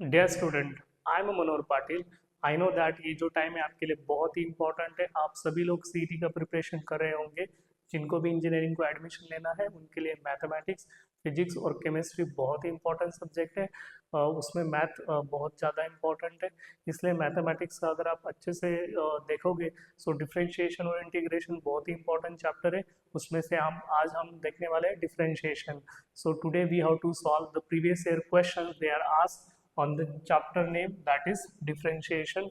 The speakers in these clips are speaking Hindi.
Dear student, I am Manohar Patil. I know that ये जो टाइम है आपके लिए बहुत ही इंपॉर्टेंट है। आप सभी लोग सीईटी का प्रिपरेशन कर रहे होंगे। जिनको भी इंजीनियरिंग को एडमिशन लेना है उनके लिए मैथमेटिक्स, फिजिक्स और केमिस्ट्री बहुत ही इंपॉर्टेंट सब्जेक्ट है। उसमें मैथ बहुत ज़्यादा इंपॉर्टेंट है। इसलिए मैथमेटिक्स का अगर आप अच्छे से देखोगे सो डिफरेंशिएशन और इंटीग्रेशन बहुत ही इंपॉर्टेंट चैप्टर है। उसमें से हम आज देखने वाले हैं differentiation. So today we have to solve the previous year questions they are asked on the chapter name that is differentiation.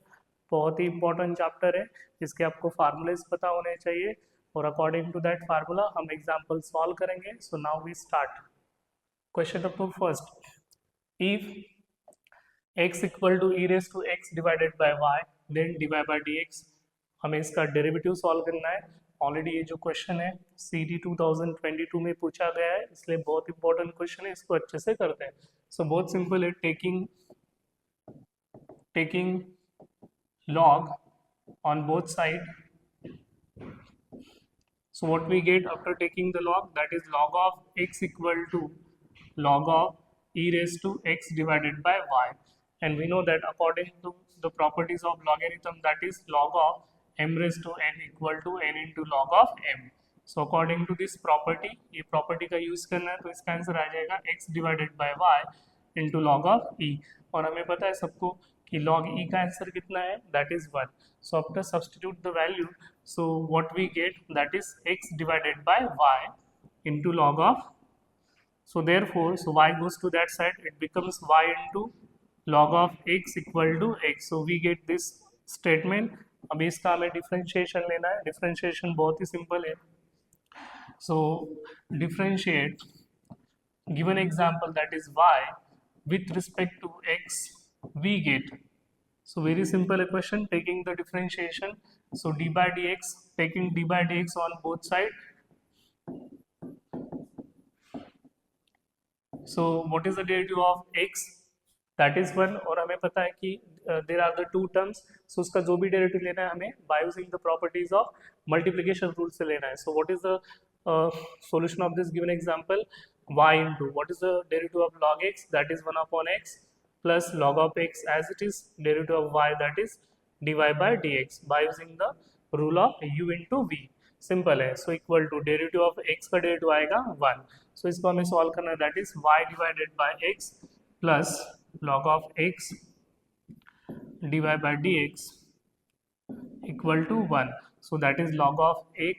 बहुत ही इंपॉर्टेंट चैप्टर है। इसके आपको फार्मूलेज पता होने चाहिए और अकॉर्डिंग टू दैट फार्मूला हम एग्जाम्पल सॉल्व करेंगे। So now we start. Question number first, if x equal to e raise to x divided by y then divide by dx। हमें इसका डेरिवेटिव सॉल्व करना है। ऑलरेडी ये जो क्वेश्चन है CD 2022 में पूछा गया है, इसलिए बहुत इंपॉर्टेंट क्वेश्चन है। इसको अच्छे से करते हैं। सो बहुत सिंपल है। Taking log on both side. So what we get after taking the log, that is log of x equal to log of e raised to x divided by y. And we know that according to the properties of logarithm, that is log of m raised to n equal to n into log of m. So according to this property, ये property का use करना है, तो इसका आंसर आ जाएगा x divided by y into log of e। और हमें पता है सबको कि log e का आंसर कितना है, that is 1. So after substitute the value, so what we get, that is x divided by y into log of, so therefore so y goes to that side, it becomes y into log of x equal to x. So we get this statement। अभी इसका हमें डिफरेंशिएशन लेना है। डिफरेंशिएशन बहुत ही सिंपल है। So differentiate given example, that is y with respect to x, we get, so very simple equation taking the differentiation. So d by dx, taking d by dx on both side. So what is the derivative of x, that is 1। और हमें पता है कि there are the two terms, so उसका जो भी डेरिवेटिव लेना है हमें by using the properties of multiplication rule से लेना है। So what is the solution of this given example? Y into what is the derivative of log x, that is 1 upon x plus log of x as it is derivative of y, that is dy by dx by using the rule of u into v। Simple है। So equal to derivative of x का डेरिवेटिव आएगा 1। सो इसको हमें सॉल्व करना है, that is y divided by x plus log of x dy by dx equal to 1। so that is log of x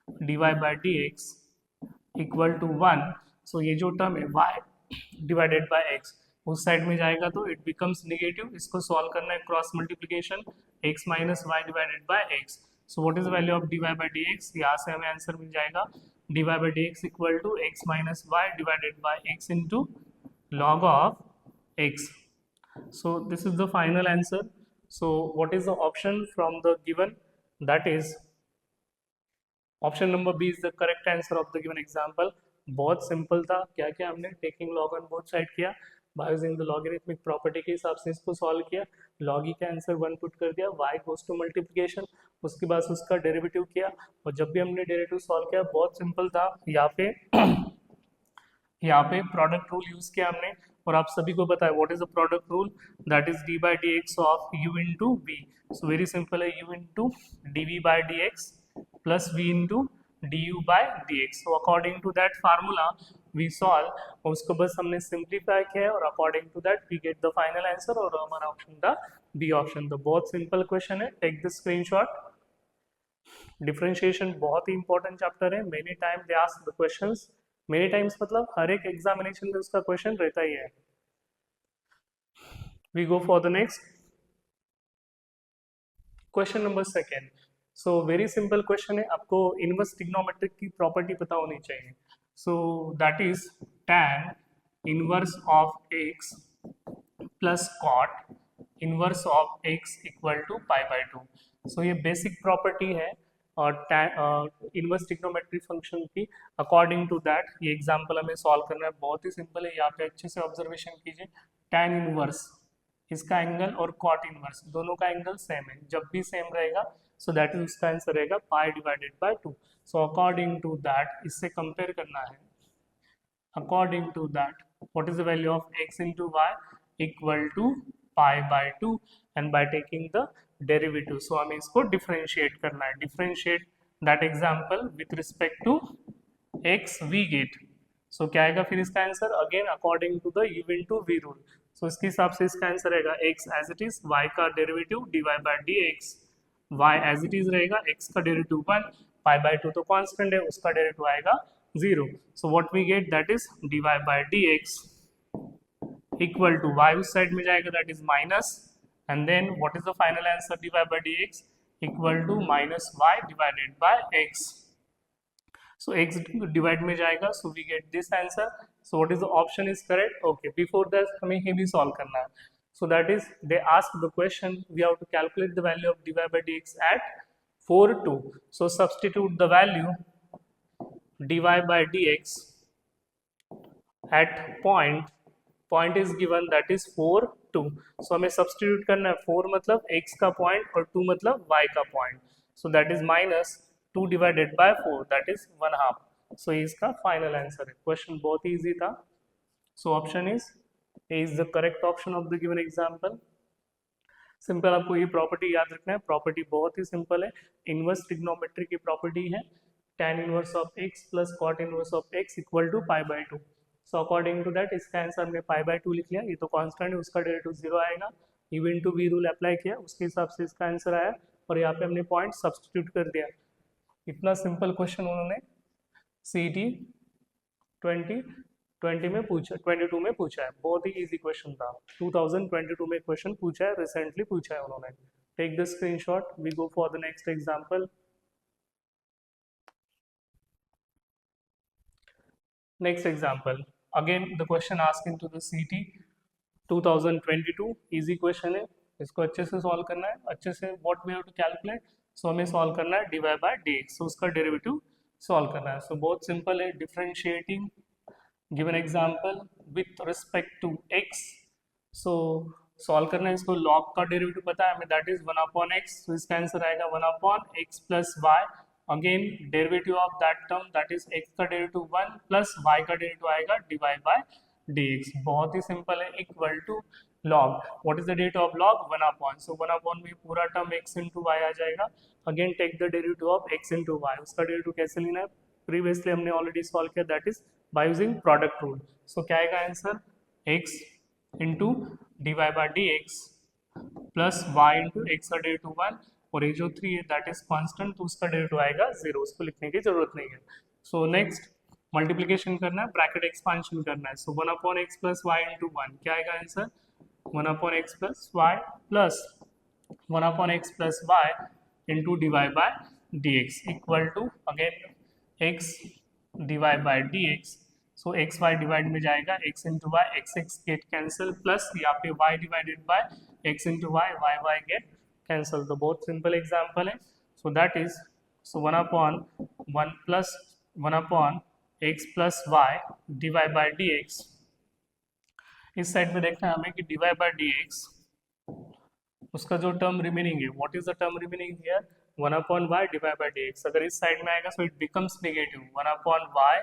dy by dx equal to 1। so ये जो टर्म है y डिवाइडेड बाय x उस साइड में जाएगा तो इट बिकम्स निगेटिव। इसको सॉल्व करना है cross multiplication, x minus y divided by x। So what is value of dy by dx, यहाँ से हमें आंसर मिल जाएगा dy by dx equal to x minus y divided by x into log of x। So this is the final answer। so what is the option from the given, that is option number B is the correct answer of the given example. बहुत सिंपल था। क्या क्या हमने taking log on both side किया, by using the logarithmic property के हिसाब से इसको सॉल्व किया। लॉग ई का आंसर 1 पुट कर दिया, y गोस टू मल्टीप्लिकेशन, उसके बाद उसका डेरिवेटिव किया। और जब भी हमने डेरिवेटिव सॉल्व किया बहुत सिंपल था। यहाँ पे प्रोडक्ट रूल यूज किया हमने। और आप सभी को पता है what is the product rule, that is d by d x of u into v. So very simple है, u into d v by d x plus v into du by dx। so according to that formula we solve, और उसको बस हमने सिंप्लीफाई किया है और according to that we get the final answer. और हमारा ऑप्शन था बी ऑप्शन। तो बहुत सिंपल क्वेश्चन है, टेक द स्क्रीनशॉट। डिफरेंशिएशन बहुत ही इंपॉर्टेंट चैप्टर है। Many time they ask the questions, many times मतलब हर एक एग्जामिनेशन में उसका क्वेश्चन रहता ही है। We go for the next question number second. So very simple question है। आपको इनवर्स ट्रिग्नोमेट्रिक की प्रॉपर्टी पता होनी चाहिए। So that is tan inverse of x plus cot inverse of x equal to pi by 2। सो ये बेसिक प्रॉपर्टी है और इनवर्स ट्रिग्नोमेट्रिक फंक्शन की। अकॉर्डिंग टू दैट ये एग्जाम्पल हमें सॉल्व करना है। बहुत ही सिंपल है। यहाँ पे अच्छे से ऑब्जर्वेशन कीजिए। tan इनवर्स, इसका एंगल और कॉट इनवर्स दोनों का एंगल सेम है। जब भी सेम रहेगा सो दैट इज उसका आंसर रहेगा pi divided by 2। So according to that इससे कंपेयर करना है। According to that what is the value of x into y, equal to pi by 2 and by taking the derivative. So हमें इसको डिफरेंशिएट करना है। Differentiate that example with respect to x we get. So क्या आएगा फिर इसका answer, again according to the u into v rule. So इसके हिसाब से इसका आंसर रहेगा x as it is, y का derivative dy by dx, y as it is रहेगा, x का डेरिवेटिव 1, पाई बाय 2 तो कांस्टेंट है, उसका डेरिवेटिव आएगा 0। So what we get that is dy by dx equal to y उस साइड में जाएगा that is minus, and then what is the final answer, dy by dx equal to minus y divided by x। So x divide में जाएगा, so we get this answer. So what is the option is correct? Okay, before that हमें ये भी solve करना है। So that is they ask the question, we have to calculate the value of dy by dx at 4, 2. So substitute the value dy by dx at point is given that is 4, 2. So हमें substitute करना है, 4 मतलब x का point और 2 मतलब y का point. So that is minus 2 divided by 4 that is 1/2. So ये इसका फाइनल आंसर है। क्वेश्चन बहुत ही इजी था। So option is the correct option of the given example. Simple आपको ये प्रॉपर्टी याद रखना है। प्रॉपर्टी बहुत ही सिंपल है, इनवर्स ट्रिग्नोमेट्री की प्रॉपर्टी है, tan inverse of x plus cot inverse of x equal to pi by 2। So according to that इसका आंसर हमने पाई बाय 2 लिख लिया, ये तो कांस्टेंट है, उसका डेरिवेटिव 0 आएगा, u into v rule apply किया, उसके हिसाब से इसका आंसर आया, और यहाँ पे हमने पॉइंट सब्स्टिट्यूट कर दिया। इतना सिंपल क्वेश्चन उन्होंने CET 2020 में पूछा, 22 में पूछा है, बहुत ही इजी क्वेश्चन था। 2022 में क्वेश्चन पूछा है, रिसेंटली पूछा है उन्होंने। Take the screenshot, we go for the next example. Next example, again the question asking to the CET 2022, easy question है, इसको अच्छे से सॉल्व करना है। अच्छे से what we have to calculate, so हमें सॉल्व करना है dy बाय dx, सो उसका डेरिवेटिव सॉल्व करना है। सो बहुत सिंपल है, differentiating given example with respect to x। So solve करना है इसको, log का डेरिवेटिव पता है हमें दैट इज 1/x, सो इसका आंसर आएगा 1/x plus y, again derivative of that term that is x का डेरिवेटिव 1 प्लस y का डेरिवेटिव आएगा dy बाय dx। बहुत ही सिंपल है, equal to log, what is the derivative of log, 1/, so 1/, में पूरा टर्म x into y आ जाएगा, again take the derivative of x into y, उसका डेरिवेटिव कैसे लेना है, प्रीवियसली हमने ऑलरेडी सॉल्व किया, that is by using product rule. So क्या आएगा answer, x into dy by dx plus y into x का डेरिवेटिव 1, और ये जो 3 है दैट इज कांस्टेंट, तो उसका डेरिवेटिव आएगा 0, उसको लिखने की जरूरत नहीं है। सो नेक्स्ट मल्टीप्लिकेशन करना है, ब्रैकेट एक्सपांशन करना है, सो 1/x प्लस y into 1, क्या आएगा answer, 1/x plus y plus 1/x plus y into dy by dx equal to again x dy by dx। So x y divide में जाएगा, x into y, x get cancel, plus यहाँ पे y divided by x into y, y get cancel. तो बहुत सिंपल एग्जाम्पल है। So that is, so 1/1 plus 1/x plus y divide by dx। इस साइड में देखना है हमें कि dy बाय dx, उसका जो टर्म रिमेनिंग है, what is the term remaining here, 1/y divide by dx। अगर इस साइड में आएगा so it becomes negative, 1/y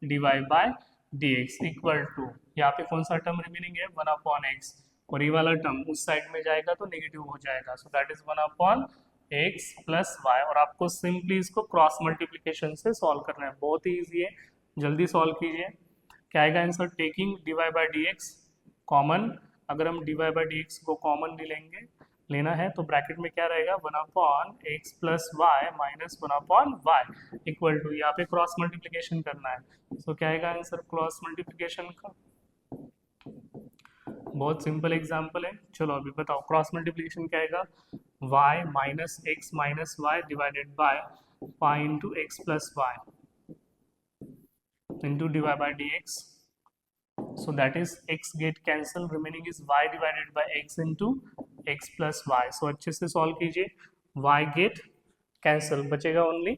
divide by dx equal to, यहाँ पे कौन सा टर्म रिमेनिंग है, 1/x, और ये वाला टर्म उस साइड में जाएगा तो नेगेटिव हो जाएगा, सो that is 1/x plus y। और आपको सिंपली इसको क्रॉस मल्टीप्लिकेशन से सॉल्व करना है, बहुत ही ईजी है, जल्दी सॉल्व कीजिए। क्या आएगा answer, taking dy by dx common, अगर हम dy बाय dx को कॉमन लेना है तो ब्रैकेट में क्या रहेगा, 1/x plus y minus 1/y equal to, यहाँ पे क्रॉस मल्टीप्लिकेशन करना है। सो क्या आएगा आंसर क्रॉस मल्टीप्लिकेशन का, बहुत सिंपल एग्जांपल है। चलो अभी बताओ क्रॉस मल्टीप्लिकेशन क्या आएगा, y minus x minus y divided by pi into x plus y into dy by dx। So that is x get cancel, remaining is y divided by x into x plus y। So अच्छे से सॉल्व कीजिए, y get cancel, बचेगा ओनली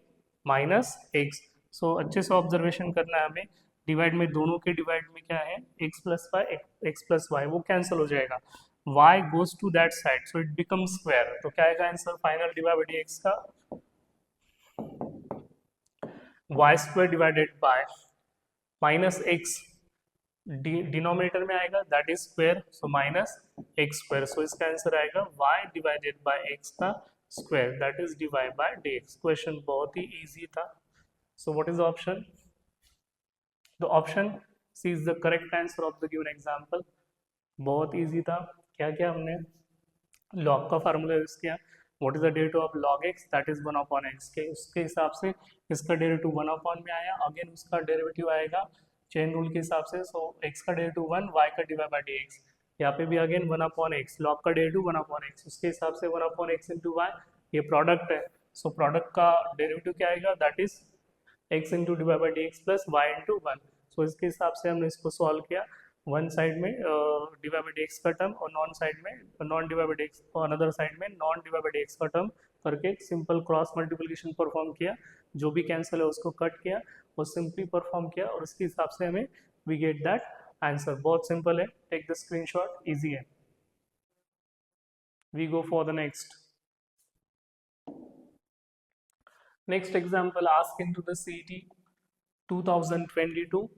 माइनस x। सो अच्छे से ऑब्जर्वेशन करना है हमें, डिवाइड में दोनों के डिवाइड में क्या है, x plus y, x plus y, वो कैंसिल हो जाएगा, y goes to that side so it becomes square। तो क्या आएगा answer final dy by dx का, y square divided by minus x denominator में आएगा that is square, so minus x square, so इसका आंसर आएगा y डिवाइडेड बाय x का square that is dy by dx। Question बहुत ही इजी था। So what is the option? The option C is the correct answer of the given example. बहुत इजी था। क्या क्या हमने लॉग का फार्मूला यूज किया, what is the derivative of log x that is 1/x के उसके हिसाब से इसका डेरिवेटिव 1 में आया, अगेन उसका डेरिवेटिव आएगा चेन रूल के हिसाब से, सो x का डेरिवेटिव 1, y का डिवाइड बाय dx, यहाँ पे भी अगेन 1/x, log का डेरिवेटिव 1/x उसके हिसाब से 1/x इंटू y, ये प्रोडक्ट है, सो प्रोडक्ट का डेरिवेटिव क्या आएगा that is x into divide by d x plus y into 1। सो इसके हिसाब से हमने इसको सॉल्व किया, वन साइड में डिवाइड बाई डी एक्स का टर्म और नॉन साइड में non divide by d x और अनदर साइड में non divide by d x का टर्म करके सिंपल क्रॉस मल्टीप्लिकेशन परफॉर्म किया, जो भी कैंसिल है उसको कट किया और सिंपली परफॉर्म किया और उसके हिसाब से हमें वी गेट दैट आंसर। बहुत सिंपल है, टेक द स्क्रीनशॉट, इजी है। We go for the next example asked into the CET 2022.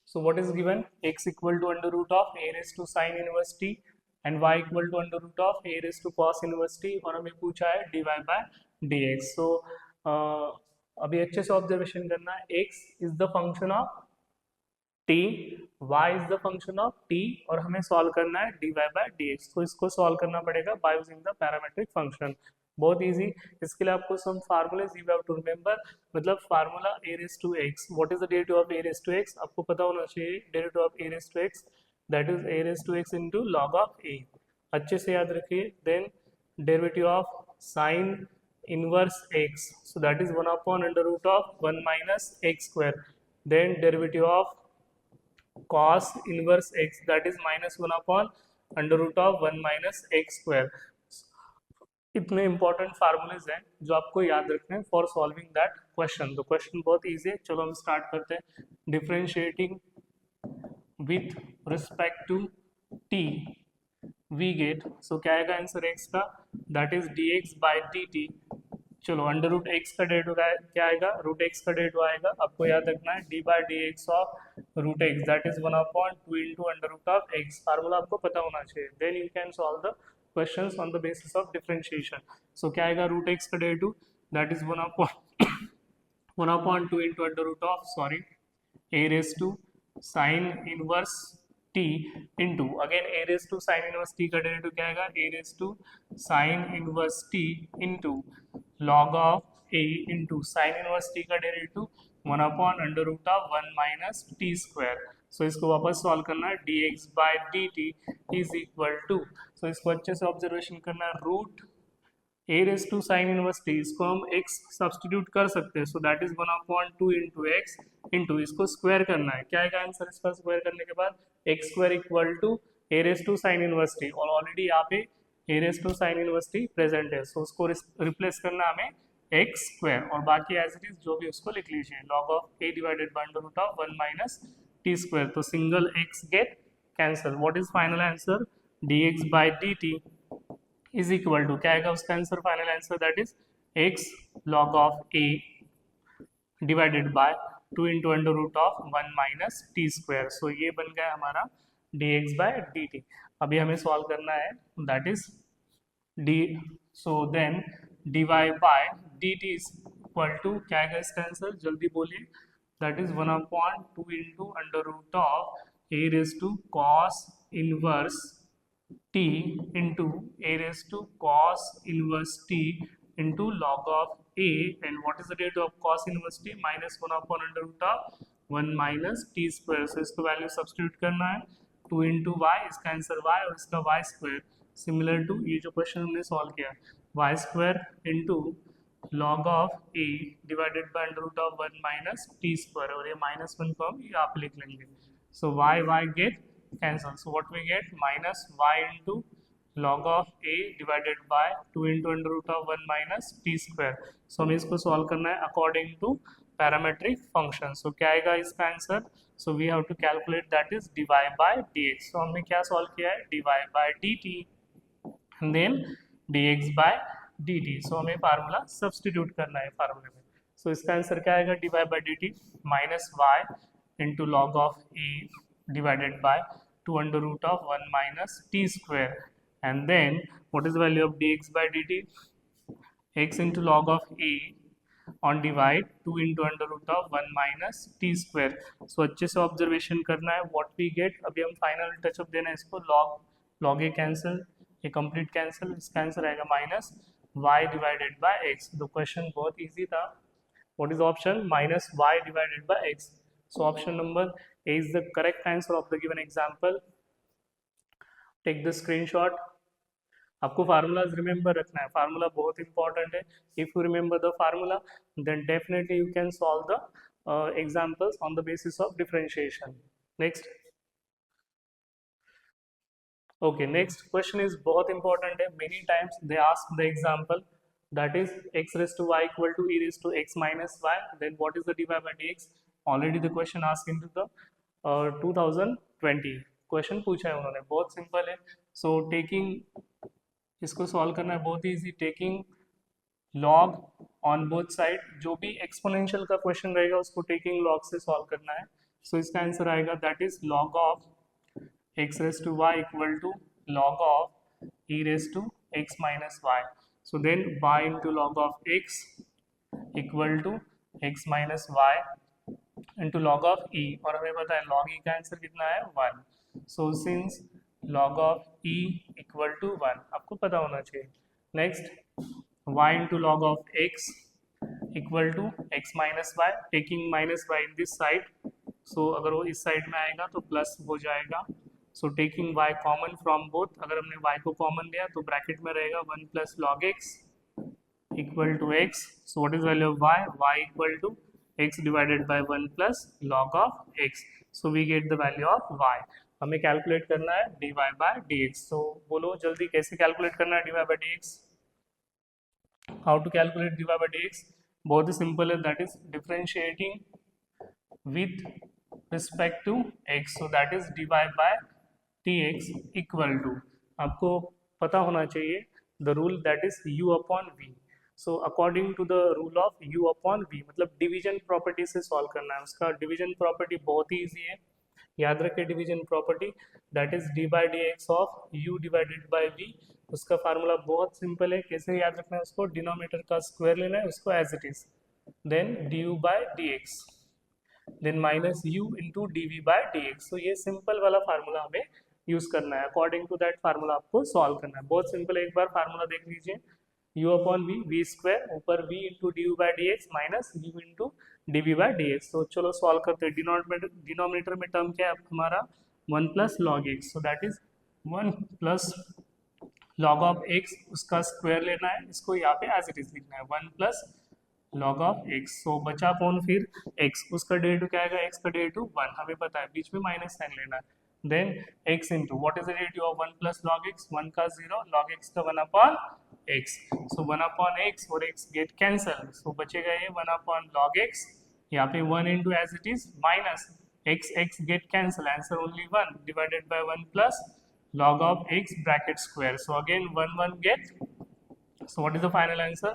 So what is given? X equal to under root of a raised to sin inverse t and y equal to under root of a raised to cos inverse t और हमें पूछा है dy by dx। So अभी अच्छे से ऑब्जर्वेशन करना है, x is the function of t, y is the function of t और हमें सॉल्व करना है dy by dx। तो इसको सॉल्व करना पड़ेगा by using the parametric function. बहुत इजी, इसके लिए आपको some formulas you have to remember, मतलब formula a raised to x, what is the derivative of a raised to x, आपको पता होना चाहिए derivative of a raised to x that is a raised to x into log of a, अच्छे से याद रखिए। Then derivative of sin inverse x, so that is 1 under root of 1 minus x square, then derivative of cos inverse x that is -1 under root of 1 minus x square। इतने इंपॉर्टेंट फार्मूलेज हैं जो आपको याद रखने हैं फॉर सॉल्विंग दैट क्वेश्चन। तो क्वेश्चन बहुत इजी है, चलो हम स्टार्ट करते हैं। Differentiating with respect to t we get, so क्या आएगा आंसर x का that is dx by dt। चलो अंडर रूट x का डेरिवेटिव क्या आएगा, रूट x का डेरिवेटिव आएगा, आपको याद रखना है d by dx of root x that is 1/2 into under root of x, formula आपको पता होना चाहिए। Then you can solve the questions on the basis of differentiation। so क्या आएगा रूट x का derivative that is 1/2 into under root of a raised to sin inverse t into again a raised to sin inverse t का डेरिवेटिव क्या आएगा a raised to sin inverse t into log of a into sin inverse t का derivative 1/under root of 1 minus t square। So इसको वापस सॉल्व करना है dx by dt is equal to, so इसको अच्छे से ऑब्जर्वेशन करना है, root a raise to sine inverse t, इसको हम x सब्सटीट्यूट कर सकते हैं, so that is 1/2 into x into इसको स्क्वायर करना है, क्या आएगा आंसर इसका स्क्वायर करने के बाद x square equal to a raise to sine inverse t, और ऑलरेडी यहाँ पे a raise to sine inverse t present है, सो उसको रिप्लेस करना हमें x स्क्वायर और बाकी एज इट इज जो भी उसको लिख लीजिए log of a divided by under root of 1 minus t square, तो single x get cancel. What is final answer, dx by dt is equal to क्या आएगा उसका answer, final answer that is x log of a divided by 2 into under root of 1 minus t square. So ये बन गया हमारा dx बाय dt। अभी हमें सॉल्व करना है that is d, so then dy by dt is equal to क्या आएगा इसका आंसर, जल्दी बोलिए, that is 1/2 into under root of a raised to cos inverse t into a raised to cos inverse t into log of a, and what is the derivative of cos inverse t, -1 under root of 1 minus t square। so इसको वैल्यू सब्सटीट्यूट करना है, 2 into y, इसका आंसर y और इसका y स्क्वायर, सिमिलर टू ये जो क्वेश्चन हमने सॉल्व किया, y square into log of a divided by under root of 1 minus t square, और ये -1 को हम यहाँ पे लिख लेंगे, so y get cancel, so what we get minus y into log of a divided by 2 into under root of 1 minus t square. So हमें इसको सॉल्व करना है according to parametric function. So क्या आएगा इसका answer, so we have to calculate that is dy by dx। सो हमने क्या सॉल्व किया है, dy by dt then dx by dt, सो हमें फार्मूला सब्सटीट्यूट करना है फार्मूले में। सो इसका आंसर क्या आएगा, dy by dt minus y into log of a divided by 2 under root of 1 minus t square. And then what is the value of dx by dt? x into log of a on divide 2 into under root of 1 minus t square. So अच्छे से ऑब्जर्वेशन करना है what we get. अभी हम फाइनल टचअप देना है इसको. log a कैंसिल, ये कंप्लीट कैंसिल, इसका आंसर आएगा minus y divided by x. तो क्वेश्चन बहुत इजी था. What is the option? Minus y divided by x. So option number A is the correct answer of the given example. Take the screenshot. आपको फार्मूलाज रिमेंबर रखना है. फार्मूला बहुत इंपॉर्टेंट है. If you remember the formula then definitely you can solve the examples on the basis of differentiation. Next. Okay, next question is बहुत इंपॉर्टेंट है. Many times they ask the example, that is x raised to y equal to e raised to x minus y. Then what is the dy by dx? Already the question asked into the 2020 question पूछा है उन्होंने. बहुत सिंपल है. सो टेकिंग, इसको सॉल्व करना है बहुत easy. Taking log on both side, जो भी एक्सपोनेंशियल का क्वेश्चन रहेगा उसको टेकिंग लॉग से सॉल्व करना है. सो इसका आंसर आएगा that is log of x raised to y equal to log of e raised to x minus y. So then y into log of x equal to x minus y into log of e. और हमें पता है log e का आंसर कितना है 1. So since log of e equal to 1 आपको पता होना चाहिए. Next, y into log of x equal to x minus y. Taking minus y in this side. So अगर वो इस साइड में आएगा तो प्लस हो जाएगा. So taking y common from both, अगर हमने y को कॉमन लिया तो ब्रैकेट में रहेगा 1 plus log x equal to x. So what is value of y equal to x divided by 1 plus log of x. So we get the value of y. हमें कैलकुलेट करना है dy बाय dx. सो बोलो जल्दी कैसे कैलकुलेट करना है dy by dx? How to calculate dy by dx? बहुत ही सिंपल है. That is differentiating with respect to x. So that is dy by dx equal to, आपको पता होना चाहिए the rule that is u upon v. So according to the rule of u upon v, मतलब डिवीजन प्रॉपर्टी से सॉल्व करना है. उसका डिवीजन प्रॉपर्टी बहुत ही इजी है. याद रखें division property that is d by d x of u divided by v. उसका फार्मूला बहुत सिंपल है. कैसे याद रखना है उसको? डिनोमिनेटर का स्क्वायर लेना है उसको as it is, then du by d x, then minus u into d v by d x. तो ये सिंपल वाला फार्मूला हमें यूज करना है. अकॉर्डिंग टू दैट फार्मूला आपको सॉल्व करना है. बहुत सिंपल है. एक बार फार्मूला देख लीजिए. u upon v, v square, ऊपर v into d u by d x minus u into d v by d x. तो चलो सॉल्व करते हैं. डिनोमिनेटर में टर्म क्या है हमारा? 1 plus log x. So that is 1 plus log of x, उसका स्क्वायर लेना है. इसको यहाँ पे एज इट इज लिखना है 1 प्लस लॉग ऑफ x. सो बचा कौन फिर? x. उसका डेरिवेटिव क्या आएगा? x का डेरिवेटिव 1, हमें पता है. बीच में माइनस साइन लेना है. Then x into what is the derivative of 1 plus log x? 1 का 0, लॉग x का 1 upon x. So 1 upon x और x गेट कैंसल. सो बचेगा ये 1 अपॉन लॉग x. यहाँ पे 1 into as it is minus x get cancel, answer only 1 divided by 1 plus log of x bracket square. So again 1 get. So what is the final answer?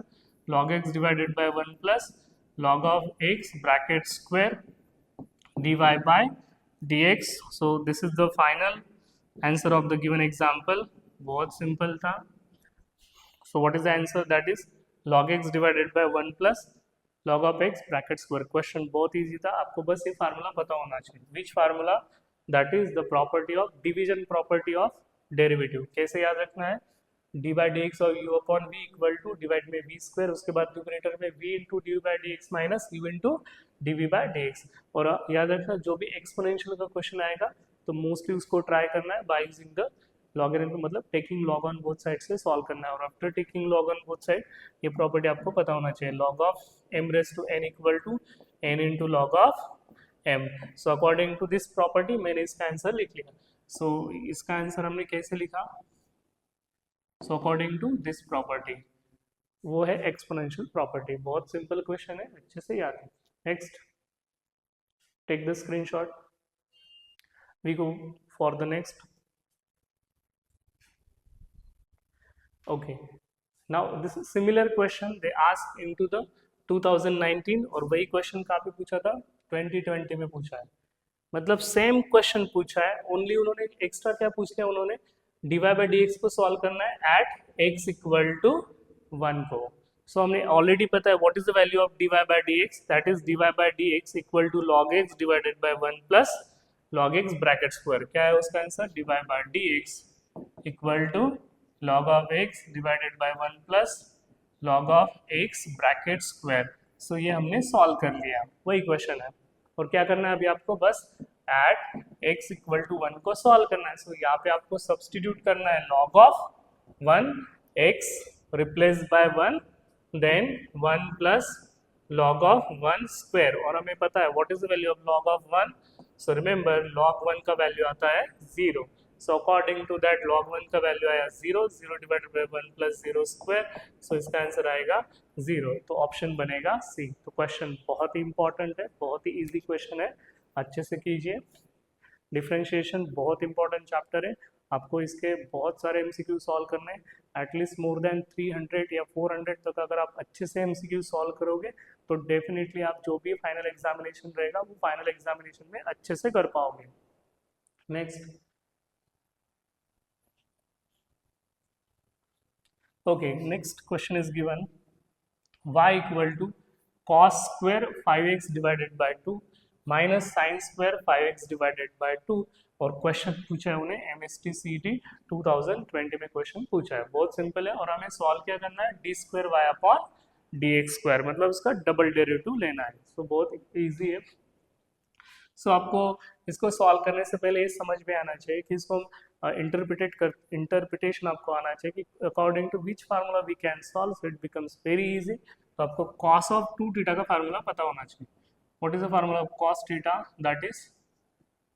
Log x divided by 1 plus log of x bracket square dy by dx. So this is the final answer of the given example. बहुत simple था. So what is the answer? That is log x divided by 1 plus log of x bracket square. Question बहुत easy था. आपको बस ये फार्मूला पता होना चाहिए. Which formula? That is the property of division property of derivative. कैसे याद रखना है? डी बाई डी एक्स और u upon v equal to divide में वी स्क्वायर, उसके बाद न्यूमरेटर में v into d by d x minus u into d v by d x. और याद रखना जो भी एक्सपोनेंशियल का क्वेश्चन आएगा तो मोस्टली उसको ट्राई करना है बाय यूजिंग द लॉगरिथम, मतलब taking log on both side से सॉल्व करना है. और after taking log on both side ये प्रॉपर्टी आपको पता होना चाहिए. Log of m raise to n equal to n into log of m. So according to this property मैंने इसका आंसर लिख लिया. So इसका आंसर हमने कैसे लिखा? So according to this property, वो है exponential property. बहुत सिंपल क्वेश्चन है, अच्छे से याद है. Next, take the screenshot. We go for the next. Okay. Now this is similar question they asked into the 2019 और वही क्वेश्चन कहाँ पे पूछा था? 2020 में पूछा है. मतलब सेम क्वेश्चन पूछा है, ओनली उन्होंने एक्स्ट्रा क्या पूछ लिया, उन्होंने dy बाई डी एक्स को सॉल्व करना है एट x इक्वल टू 1 को। सो हमने ऑलरेडी पता है what is the value of dy by d x, that is dy by d x equal to log x divided by 1 plus log x bracket square. क्या है उसका answer, dy by d x equal to log of x divided by 1 plus log of x bracket square. So ये हमने सॉल्व कर लिया, वही क्वेश्चन है। और क्या करना है अभी आपको, बस एट x इक्वल टू 1 को सॉल्व करना है। सो यहाँ पे आपको सब्सटीट्यूट करना है log of 1 x replace by 1 then 1 plus log of 1 square. और हमें पता है what is the value of log of 1, so remember log 1 का वैल्यू आता है 0। So according to that log 1 का वैल्यू आया 0, 0 divided by 1 plus 0 square, so इसका आंसर आएगा 0। तो ऑप्शन बनेगा सी। तो क्वेश्चन बहुत ही इंपॉर्टेंट है, बहुत ही इजी क्वेश्चन है, अच्छे से कीजिए। डिफरेंशिएशन बहुत इंपॉर्टेंट चैप्टर है, आपको इसके बहुत सारे एमसीक्यू सॉल्व करने हैं, एटलीस्ट मोर देन 300 या 400 तक अगर आप अच्छे से एमसीक्यू सॉल्व करोगे तो डेफिनेटली आप जो भी फाइनल एग्जामिनेशन रहेगा वो फाइनल एग्जामिनेशन में अच्छे से कर पाओगे। Next, okay, next question is given y equal to cos square 5x divided by 2 minus sin square 5x divided by 2। और क्वेश्चन पूछा है उन्हें MST CET 2020 में क्वेश्चन पूछा है, बहुत सिंपल है। और हमें सॉल्व क्या करना है, d square y upon d x square, मतलब उसका डबल डेरिवेटिव लेना है। सो बहुत इजी है। सो आपको इसको सॉल्व करने से पहले ये समझ में आना चाहिए कि इसको इंटरप्रिटेशन आपको आना चाहिए कि according to which formula we can solve, it becomes very easy. तो आपको cos ऑफ 2 थीटा का फार्मूला पता होना चाहिए। What is the formula of cos theta, that is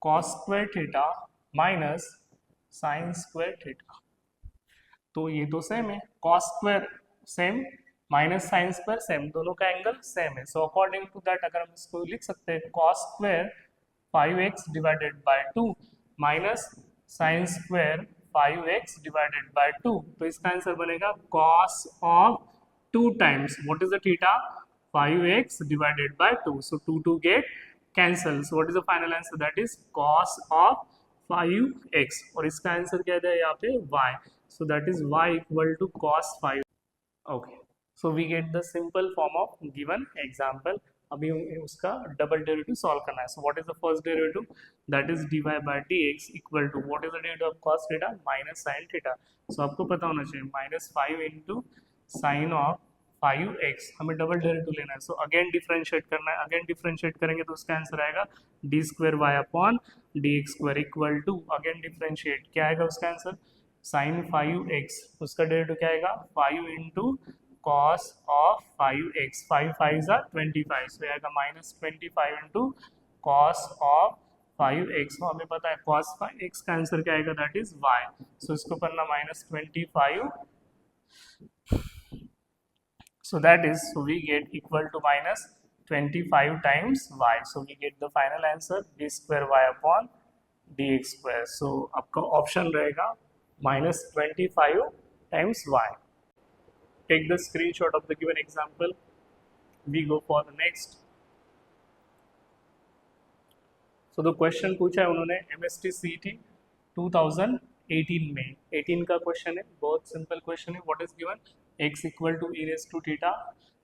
cos square theta minus sin square theta. तो ये तो सेम है, cos square same minus sin square same, दोनों का एंगल सेम है। सो अकॉर्डिंग टू दैट अगर हम इसको लिख सकते हैं cos square 5x divided by 2 minus sine square 5x divided by 2, तो इसका आंसर बनेगा cos of 2 times what is the theta 5x divided by 2। So 2 get cancel, so what is the final answer, that is cos of 5x। और इसका आंसर क्या है यहाँ पे y, so that is y equal to cos 5। Okay, so we get the simple form of given example. अभी उसका डबल डेरिवेटिव सॉल्व करना है। So what is the first derivative, that is dy by dx equal to what is the derivative of cos theta minus sin theta. So आपको पता होना चाहिए minus 5 into sine of 5x, हमें डबल डेरिवेटिव लेना है। सो अगेन डिफरेंशिएट करना है, अगेन डिफरेंशिएट करेंगे तो उसका आंसर आएगा d square y upon d x square equal to, again differentiate, क्या आएगा उसका आंसर साइन 5x, उसका डेरिवेटिव क्या आएगा 5 into cos of 5x, 5 5s are 25, so आएगा minus 25 into cos of 5x। तो हमें पता है cos 5x का आंसर क्या आएगा, दैट इज y। सो इसको करना minus 25, so that is, so we get equal to minus 25 times y, so we get the final answer d square y upon dx square। so आपका ऑप्शन रहेगा minus 25 times y। Take the screenshot of the given example. We go for the next. So the question पूछा है उन्होंने MST CET 2018 में, 18 का क्वेश्चन है, बहुत सिंपल क्वेश्चन है। What is given, x equal to e raised to theta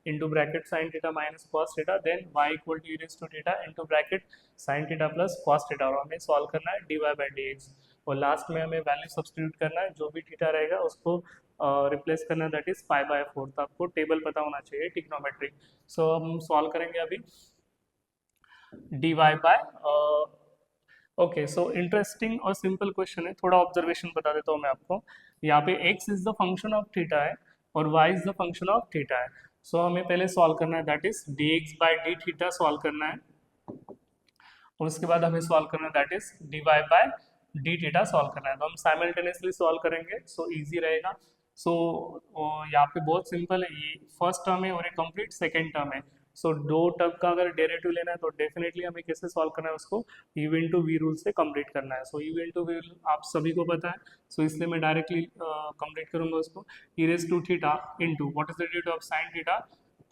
into bracket sin theta minus cos theta, then y equal to e raised to theta into bracket sin theta plus cos theta, और हमें सॉल्व करना है dy by dx। और लास्ट में हमें वैल्यू सब्सटीट्यूट करना है, जो भी थीटा रहेगा उसको रिप्लेस करना है, दैट इज 5/4। तो आपको टेबल पता होना चाहिए ट्रिग्नोमेट्रिक। सो हम सॉल्व करेंगे अभी dy by okay. So interesting और सिंपल क्वेश्चन है, थोड़ा ऑब्जर्वेशन बता देता हूँ मैं आपको। यहाँ पे x is the function of theta है और y is the function of theta है। सो हमें पहले सॉल्व करना है, that is dx by d theta solve करना है, और उसके बाद हमें सॉल्व करना है, that is dy by d theta solve करना है। तो हम साइमल्टेनियसली सॉल्व करेंगे, सो इजी रहेगा। सो यहाँ पे बहुत सिंपल है, ये फर्स्ट टर्म है और ये कंप्लीट सेकेंड टर्म है। सो दो टर्म का अगर डेरिवेटिव लेना है तो डेफिनेटली हमें कैसे सॉल्व करना है, उसको u इंटू वी रूल से कंप्लीट करना है। सो u इंटू वी रूल आप सभी को पता है, सो इसलिए मैं डायरेक्टली कंप्लीट करूंगा उसको। e raise to theta into what is the derivative of sine theta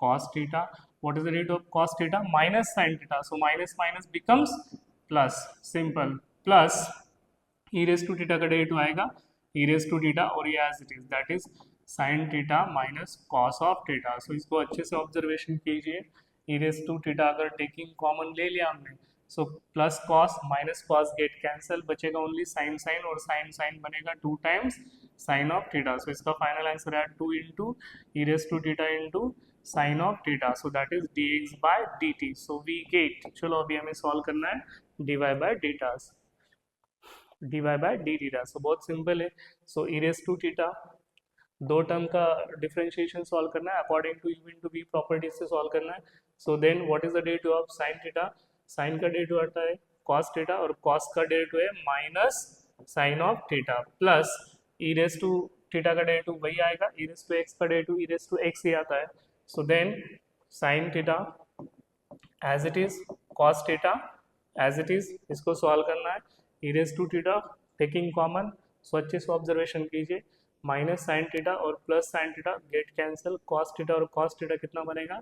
cos theta, what is the derivative of cos theta minus sine theta, so minus minus becomes plus simple plus e raise to theta का डेरिवेटिव आएगा ई रेस टू थीटा और ये as it is that is sine theta minus cos of theta. So इसको अच्छे से ऑब्जर्वेशन कीजिए, ई रेस टू थीटा अगर टेकिंग कॉमन ले लिया हमने, so plus cos minus cos get cancel, बचेगा ओनली साइन साइन और साइन साइन बनेगा 2 times sine of theta. So इसका फाइनल आंसर है 2 into e raise to theta into sine of theta, so that is dx by dt। So we get, चलो अभी हमें सॉल्व करना है dy by theta, dy by d theta. So बहुत सिंपल है। So e raise to theta दो टर्म का डिफरेंशिएशन सॉल्व करना है according to u into v properties से सॉल्व करना है। So then what is the derivative of sine theta, sine का डेरिवेटिव आता है कॉस थीटा और कॉस का डेरिवेटिव है minus sine of theta plus e raise to theta का डेरिवेटिव वही आएगा, ई रेस टू एक्स का derivative e raise to x ही आता है। So then sine theta as it is, cos theta as it is, इसको सॉल्व करना है e raise to theta taking common, so अच्छे से ऑब्जर्वेशन कीजिए, माइनस साइन थीटा और plus sine theta get cancel, cos theta और कॉस थीटा कितना बनेगा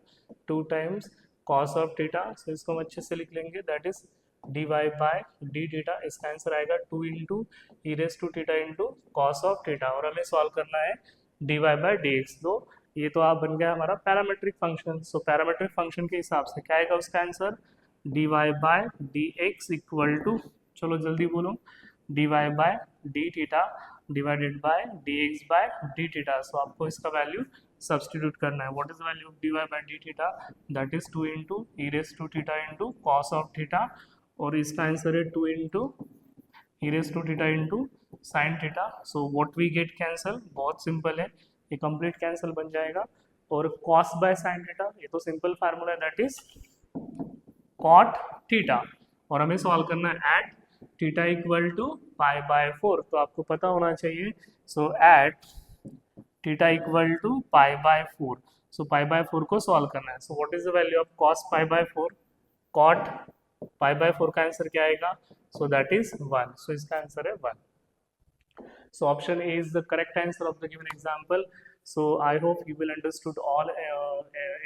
2 times cos of theta. So इसको हम अच्छे से लिख लेंगे that is dy by d theta, इसका आंसर आएगा 2 into e raise to theta into cos of theta और हमें सॉल्व करना है dy बाय dx। तो ये तो आप बन गया हमारा parametric function. So parametric function के हिसाब से क्या आएगा उसका answer dy by dx equal to, चलो जल्दी बोलो, dy by d theta divided by dx by d theta. So आपको इसका वैल्यू सब्सटीट्यूट करना है। What is value of dy by d theta, that is 2 into e raise to theta into cos of theta और इसका आंसर है 2 into e raise to theta into sine theta. So what we get cancel, बहुत सिंपल है, ये कंप्लीट कैंसल बन जाएगा और कॉस बाय साइन थीटा ये तो सिंपल फार्मूला है दैट इज कॉट थीटा और हमें सॉल्व करना है at theta equal to pi by 4। तो आपको पता होना चाहिए, so at theta equal to pi by 4, so pi by 4 को सॉल्व करना है। So what is the value of cos pi by 4, cot pi by 4 का आंसर क्या आएगा, सो दैट इज 1। सो इसका आंसर है 1। So option A is the correct answer of the given example. So I hope you will understood all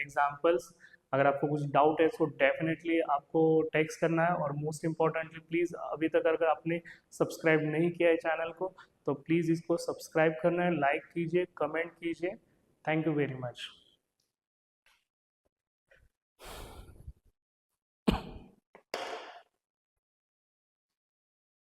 examples. अगर आपको कुछ डाउट है तो डेफिनेटली आपको टेक्स्ट करना है और मोस्ट इम्पॉर्टेंटली प्लीज़ अभी तक अगर आपने सब्सक्राइब नहीं किया है चैनल को तो प्लीज़ इसको सब्सक्राइब करना है, लाइक कीजिए, कमेंट कीजिए। Thank you very much.